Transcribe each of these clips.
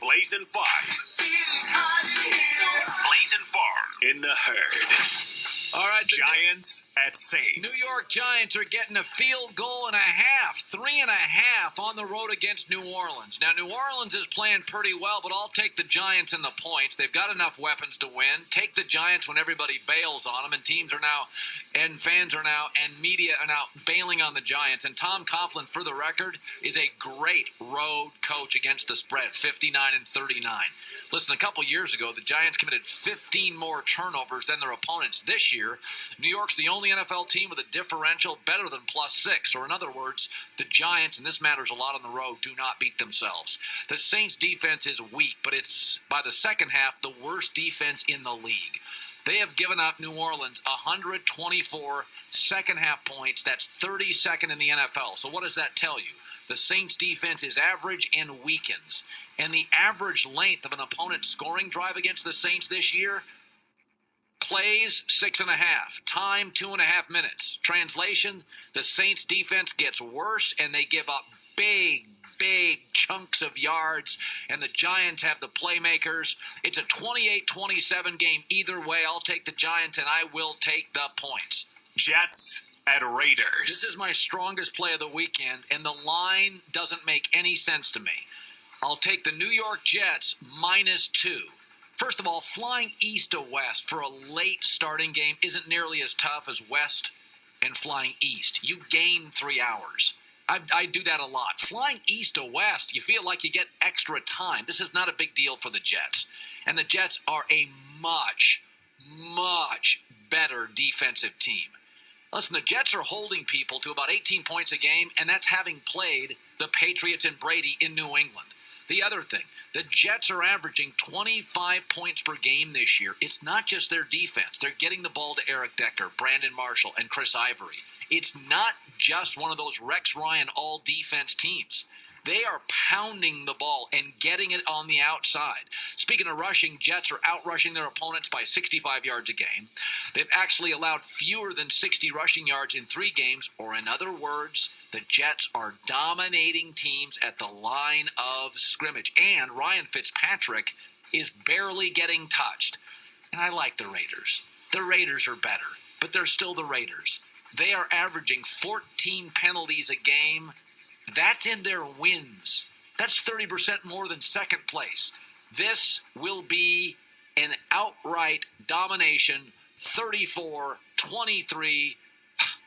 Blazing Farm. Blazing Farm in the herd. All right, Giants at Saints. New York Giants are getting a field goal and a half, 3.5 on the road against New Orleans. Now, New Orleans is playing pretty well, but I'll take the Giants in the points. They've got enough weapons to win. Take the Giants when everybody bails on them, and teams are now, and fans are now, and media are now bailing on the Giants. And Tom Coughlin, for the record, is a great road coach against the spread, 59-39. Listen, a couple years ago, the Giants committed 15 more turnovers than their opponents. This year, New York's the only NFL team with a differential better than +6. Or in other words, the Giants, and this matters a lot on the road, do not beat themselves. The Saints' defense is weak, but it's, by the second half, the worst defense in the league. They have given up New Orleans 124 second-half points. That's 32nd in the NFL. So what does that tell you? The Saints' defense is average and weakens. And the average length of an opponent's scoring drive against the Saints this year, plays 6.5, time 2.5 minutes. Translation, the Saints defense gets worse and they give up big chunks of yards, and the Giants have the playmakers. It's a 28-27 game either way. I'll take the Giants, and I will take the points. Jets at Raiders. This is my strongest play of the weekend, and the line doesn't make any sense to me. I'll take the New York Jets -2. First of all, flying east to west for a late starting game isn't nearly as tough as west and flying east. You gain 3 hours. I do that a lot. Flying east to west, you feel like you get extra time. This is not a big deal for the Jets. And the Jets are a much better defensive team. Listen, the Jets are holding people to about 18 points a game, and that's having played the Patriots and Brady in New England. The other thing, the Jets are averaging 25 points per game this year. It's not just their defense. They're getting the ball to Eric Decker, Brandon Marshall, and Chris Ivory. It's not just one of those Rex Ryan all-defense teams. They are pounding the ball and getting it on the outside. Speaking of rushing, Jets are out-rushing their opponents by 65 yards a game. They've actually allowed fewer than 60 rushing yards in 3 games, or in other words, the Jets are dominating teams at the line of scrimmage. And Ryan Fitzpatrick is barely getting touched. And I like the Raiders. The Raiders are better, but they're still the Raiders. They are averaging 14 penalties a game. That's in their wins. That's 30% more than second place. This will be an outright domination, 34-23.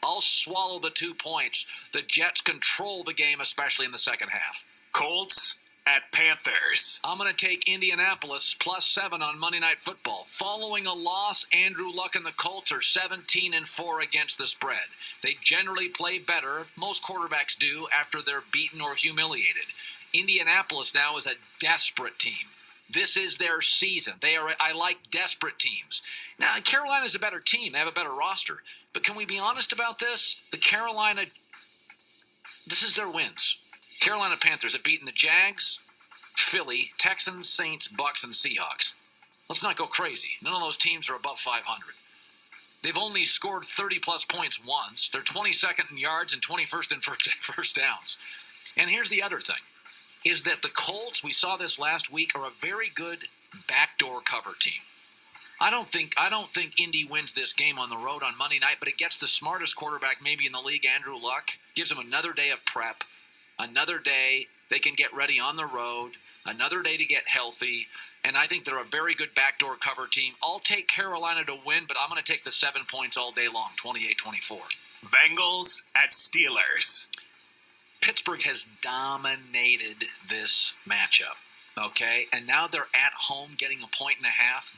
I'll swallow the 2 points. The Jets control the game, especially in the second half. Colts at Panthers. I'm going to take Indianapolis +7 on Monday Night Football. Following a loss, Andrew Luck and the Colts are 17-4 against the spread. They generally play better, most quarterbacks do, after they're beaten or humiliated. Indianapolis now is a desperate team. This is their season. I like desperate teams. Now, Carolina's a better team. They have a better roster. But can we be honest about this? This is their wins. Carolina Panthers have beaten the Jags, Philly, Texans, Saints, Bucks, and Seahawks. Let's not go crazy. None of those teams are above 500. They've only scored 30-plus points once. They're 22nd in yards and 21st in first downs. And here's the other thing, is that the Colts, we saw this last week, are a very good backdoor cover team. I don't think Indy wins this game on the road on Monday night, but it gets the smartest quarterback maybe in the league, Andrew Luck, gives him another day of prep. Another day they can get ready on the road, another day to get healthy, and I think they're a very good backdoor cover team. I'll take Carolina to win, but I'm going to take the 7 points all day long, 28-24. Bengals at Steelers. Pittsburgh has dominated this matchup, okay? And now they're at home getting 1.5 points.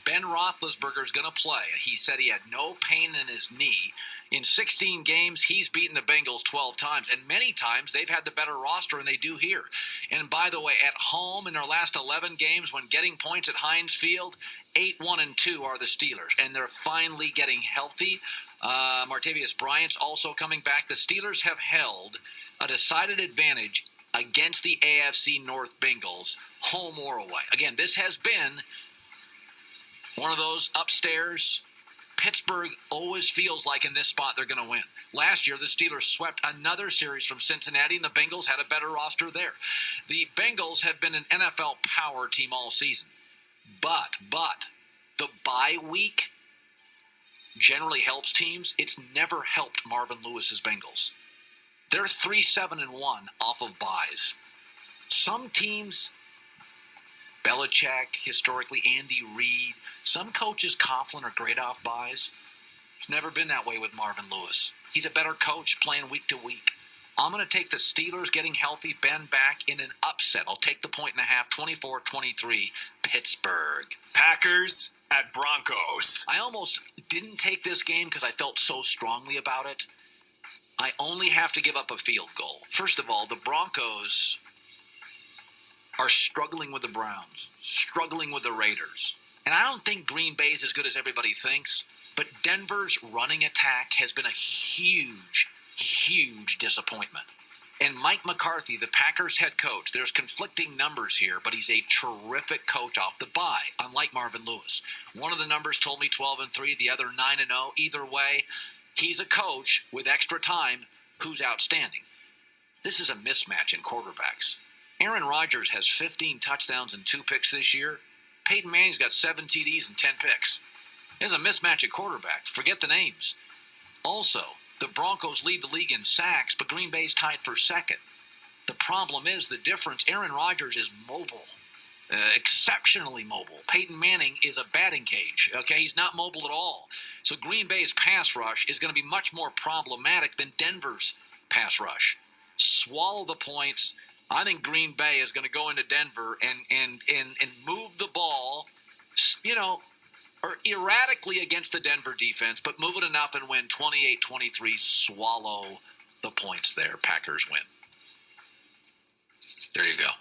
Ben Roethlisberger is going to play. He said he had no pain in his knee. In 16 games, he's beaten the Bengals 12 times, and many times they've had the better roster, and they do here. And by the way, at home in their last 11 games, when getting points at Heinz Field, 8-1-2 are the Steelers, and they're finally getting healthy. Martavius Bryant's also coming back. The Steelers have held a decided advantage against the AFC North Bengals, home or away. Again, this has been one of those upstairs. Pittsburgh always feels like in this spot they're going to win. Last year, the Steelers swept another series from Cincinnati, and the Bengals had a better roster there. The Bengals have been an NFL power team all season. But the bye week generally helps teams. It's never helped Marvin Lewis's Bengals. They're 3-7-1 off of byes. Some teams, Belichick, historically Andy Reid, some coaches, Coughlin, are great off byes. It's never been that way with Marvin Lewis. He's a better coach playing week to week. I'm going to take the Steelers getting healthy, Ben back in an upset. I'll take the 1.5, 24-23, Pittsburgh. Packers at Broncos. I almost didn't take this game because I felt so strongly about it. I only have to give up a field goal. First of all, the Broncos are struggling with the Browns, struggling with the Raiders. And I don't think Green Bay is as good as everybody thinks, but Denver's running attack has been a huge disappointment. And Mike McCarthy, the Packers head coach, there's conflicting numbers here, but he's a terrific coach off the bye, unlike Marvin Lewis. One of the numbers told me 12-3, the other 9-0. Either way, he's a coach with extra time who's outstanding. This is a mismatch in quarterbacks. Aaron Rodgers has 15 touchdowns and 2 picks this year. Peyton Manning's got 7 TDs and 10 picks. There's a mismatch at quarterback. Forget the names. Also, the Broncos lead the league in sacks, but Green Bay's tied for second. The problem is the difference. Aaron Rodgers is mobile, exceptionally mobile. Peyton Manning is a batting cage. Okay, he's not mobile at all. So Green Bay's pass rush is going to be much more problematic than Denver's pass rush. Swallow the points. I think Green Bay is going to go into Denver and move the ball, or erratically against the Denver defense, but move it enough and win 28-23, swallow the points there. Packers win. There you go.